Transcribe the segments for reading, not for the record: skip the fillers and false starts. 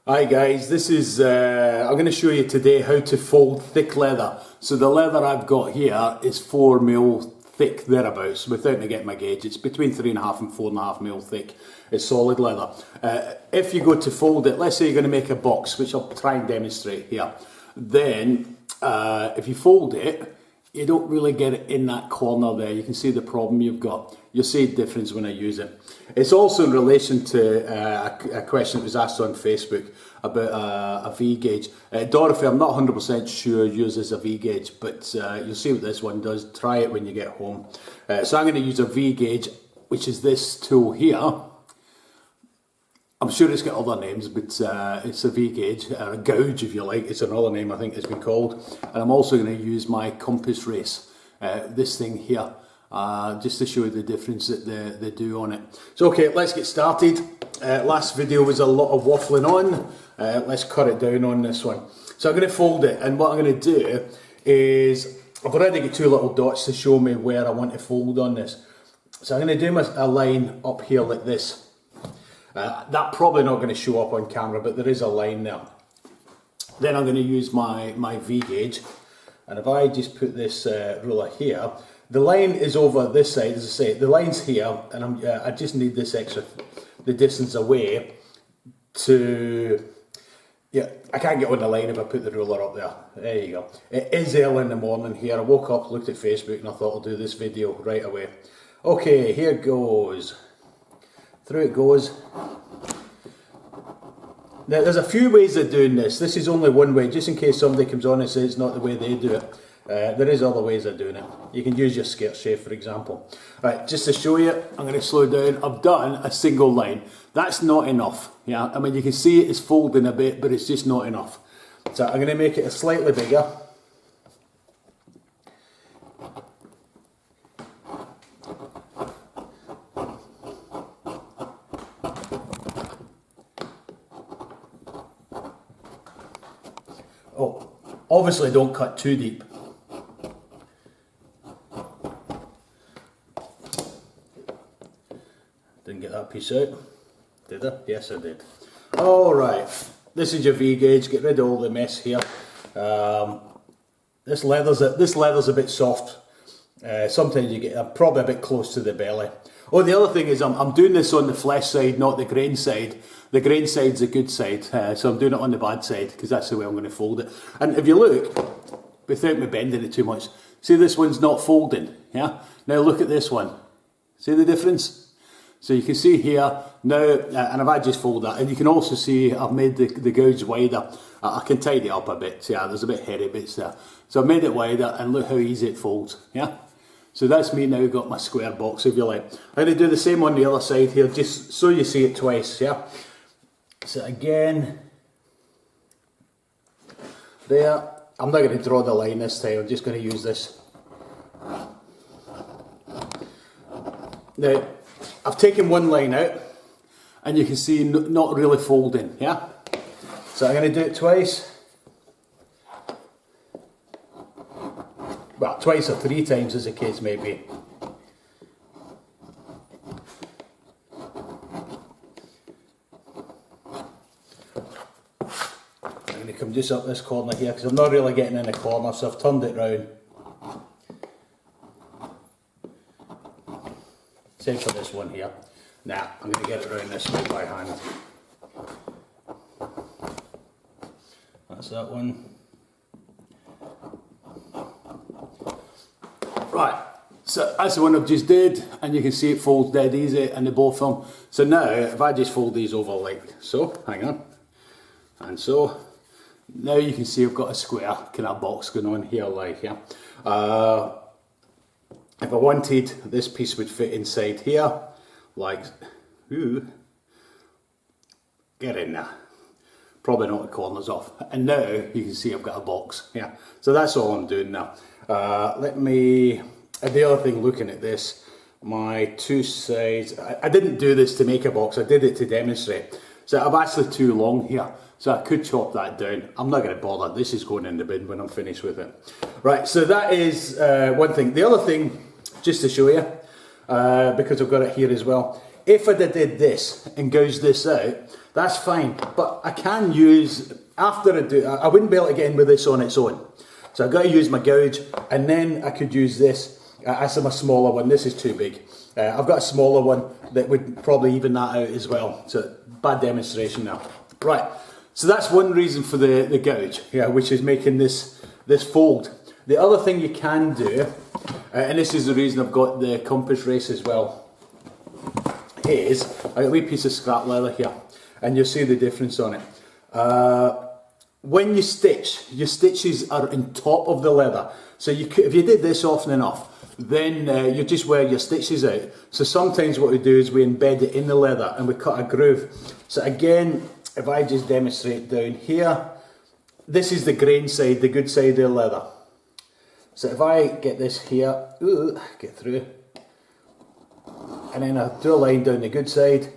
Hi guys, this is I'm going to show you today how to fold thick leather. So the leather I've got here is 4mm thick thereabouts, without me getting my gauge. It's between 3.5 and 4.5mm thick. It's solid leather. If you go to fold it, let's say you're going to make a box, which I'll try and demonstrate here. Then if you fold it, you don't really get it in that corner there. You can see the problem you've got. You'll see a difference when I use it. It's also in relation to a question that was asked on Facebook about a V-gauge. Dorothy, I'm not 100% sure, uses a V-gauge, but you'll see what this one does. Try it when you get home. So I'm going to use a V-gauge, which is this tool here. I'm sure it's got other names, but it's a V-gauge, or a gouge if you like. It's another name I think it's been called. And I'm also going to use my compass race, this thing here, just to show you the difference that they do on it. So okay, let's get started. Last video was a lot of waffling on. Let's cut it down on this one. So I'm going to fold it, and what I'm going to do is, I've already got two little dots to show me where I want to fold on this. So I'm going to do a line up here like this. That's probably not going to show up on camera, but there is a line there. Then I'm going to use my V-gauge, and if I just put this ruler here, the line is over this side, as I say, the line's here, and I just need this extra, the distance away to, yeah, I can't get on the line if I put the ruler up there. There you go. It is early in the morning here. I woke up, looked at Facebook, and I thought I'll do this video right away. Okay, here goes. Through it goes. Now there's a few ways of doing this. This is only one way, just in case somebody comes on and says it's not the way they do it. There is other ways of doing it. You can use your skirt shape, for example. Right, just to show you, I'm going to slow down. I've done a single line. That's not enough. Yeah, I mean you can see it is folding a bit, but it's just not enough. So I'm going to make it a slightly bigger. Oh, obviously don't cut too deep. Didn't get that piece out, did I? Yes I did. Alright, this is your V-gauge, get rid of all the mess here. This leather's a bit soft. Sometimes you get probably a bit close to the belly. Oh, the other thing is I'm doing this on the flesh side, not the grain side. The grain side's the good side, so I'm doing it on the bad side because that's the way I'm going to fold it. And if you look, without me bending it too much, see this one's not folding, yeah? Now look at this one. See the difference? So you can see here now, and if I just fold that, and you can also see I've made the gouge wider. I can tidy it up a bit, yeah, there's a bit hairy bits there. So I've made it wider, and look how easy it folds, yeah? So that's me now got my square box, if you like. I'm going to do the same on the other side here, just so you see it twice, yeah? So again, there, I'm not going to draw the line this time, I'm just going to use this. Now, I've taken one line out, and you can see not really folding, yeah? So I'm going to do it twice. Well, twice or three times as the case may be. I'm going to come just up this corner here because I'm not really getting in the corner, so I've turned it round. Same for this one here. Now, I'm going to get it round this way by hand. That's that one. Right, so that's the one I've just did, and you can see it folds dead easy in the both of them. So now, if I just fold these over like so, hang on, and so, now you can see I've got a square kind of box going on here like, yeah. If I wanted, this piece would fit inside here, like, ooh, get in there. Probably not the corners off. And now you can see I've got a box, yeah. So that's all I'm doing now. Let me, the other thing looking at this, my two sides, I didn't do this to make a box, I did it to demonstrate. So I'm actually too long here, so I could chop that down. I'm not going to bother, this is going in the bin when I'm finished with it. Right, so that is one thing. The other thing, just to show you, because I've got it here as well, if I did this and gouged this out, that's fine. But I can use, after I do, I wouldn't be able to get in with this on its own. So I've got to use my gouge, and then I could use this. As my smaller one, this is too big. I've got a smaller one that would probably even that out as well. So bad demonstration now. Right, so that's one reason for the gouge, yeah, which is making this fold. The other thing you can do, and this is the reason I've got the compass race as well, is I got a wee piece of scrap leather here, and you'll see the difference on it. When you stitch, your stitches are on top of the leather. So if you did this often enough, then you just wear your stitches out. So sometimes what we do is we embed it in the leather and we cut a groove. So again, if I just demonstrate down here, this is the grain side, the good side of the leather. So if I get this here, get through, and then I do a line down the good side.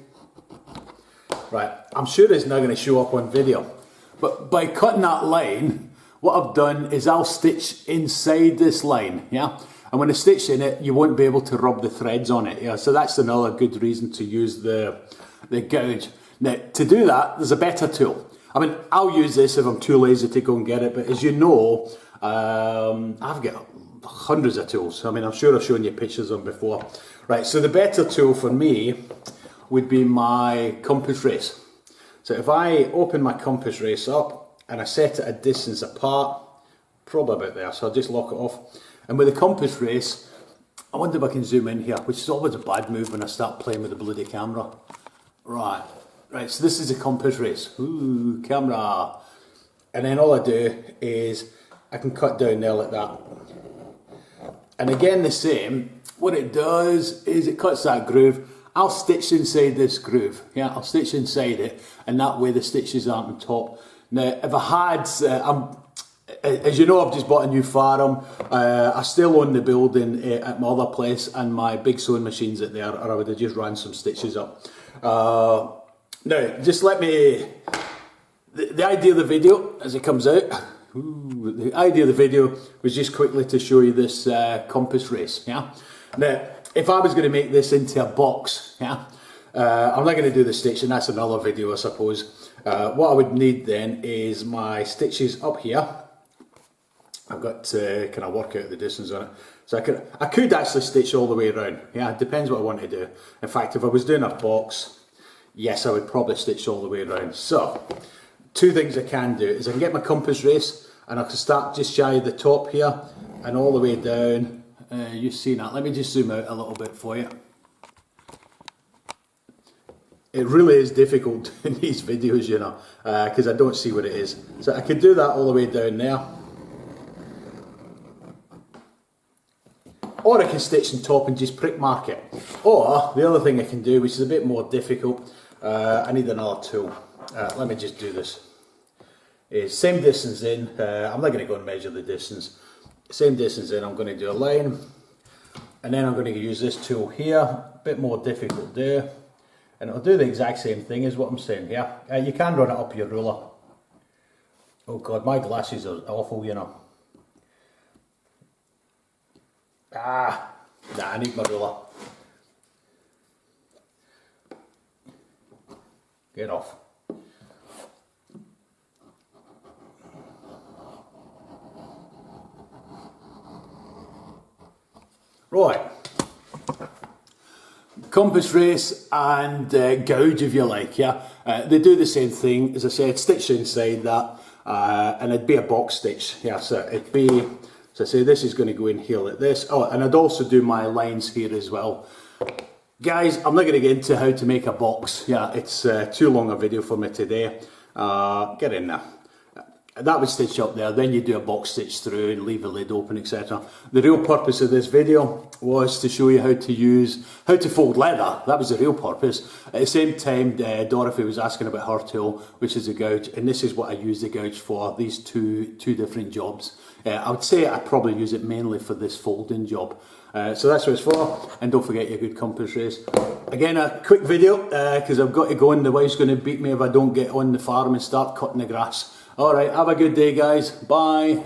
Right, I'm sure it's not going to show up on video, but by cutting that line, what I've done is I'll stitch inside this line, yeah? And when I stitch in it, you won't be able to rub the threads on it, yeah? So that's another good reason to use the gouge. Now, to do that, there's a better tool. I mean, I'll use this if I'm too lazy to go and get it, but as you know, I've got hundreds of tools. I mean, I'm sure I've shown you pictures of them before. Right, so the better tool for me would be my compass race. So if I open my compass race up and I set it a distance apart, probably about there, so I'll just lock it off. And with the compass race, I wonder if I can zoom in here, which is always a bad move when I start playing with the bloody camera. Right, so this is a compass race. Ooh, camera. And then all I do is I can cut down there like that. And again the same, what it does is it cuts that groove. I'll stitch inside this groove, yeah, I'll stitch inside it, and that way the stitches aren't on top. Now, if I had, as you know, I've just bought a new farm. I still own the building at my other place, and my big sewing machine's at there, or I would have just ran some stitches up. Now, just let me, the idea of the video, as it comes out, the idea of the video was just quickly to show you this compass race, yeah. Now, if I was going to make this into a box, yeah, I'm not going to do the stitching, that's another video I suppose. What I would need then is my stitches up here. I've got to kind of work out the distance on it. So I could actually stitch all the way around, yeah, it depends what I want to do. In fact, if I was doing a box, yes, I would probably stitch all the way around. So, two things I can do is I can get my compass race and I can start just shy of the top here and all the way down. You've seen that. Let me just zoom out a little bit for you. It really is difficult in these videos, you know, because I don't see what it is. So I could do that all the way down there. Or I can stitch on top and just prick mark it. Or the other thing I can do, which is a bit more difficult, I need another tool. Let me just do this. Is same distance in, I'm not going to go and measure the distance. Same distance in, I'm going to do a line, and then I'm going to use this tool here, a bit more difficult there, and it'll do the exact same thing as what I'm saying here. You can run it up your ruler. Oh god, my glasses are awful, you know. Nah, I need my ruler. Get off. Right, compass race and gouge if you like, yeah. They do the same thing, as I said, stitch inside that, and it'd be a box stitch, yeah, so it'd be, so I say this is going to go in here like this. Oh, and I'd also do my lines here as well. Guys, I'm not going to get into how to make a box, yeah, it's too long a video for me today. Get in there. That would stitch up there, then you do a box stitch through and leave the lid open, etc. The real purpose of this video was to show you how to fold leather. That was the real purpose. At the same time, Dorothy was asking about her tool, which is a gouge, and this is what I use the gouge for, these two different jobs. I would say I probably use it mainly for this folding job. So that's what it's for, and don't forget your good compass race. Again, a quick video, because I've got to go and the wife's going to beat me if I don't get on the farm and start cutting the grass. Alright, have a good day guys, bye.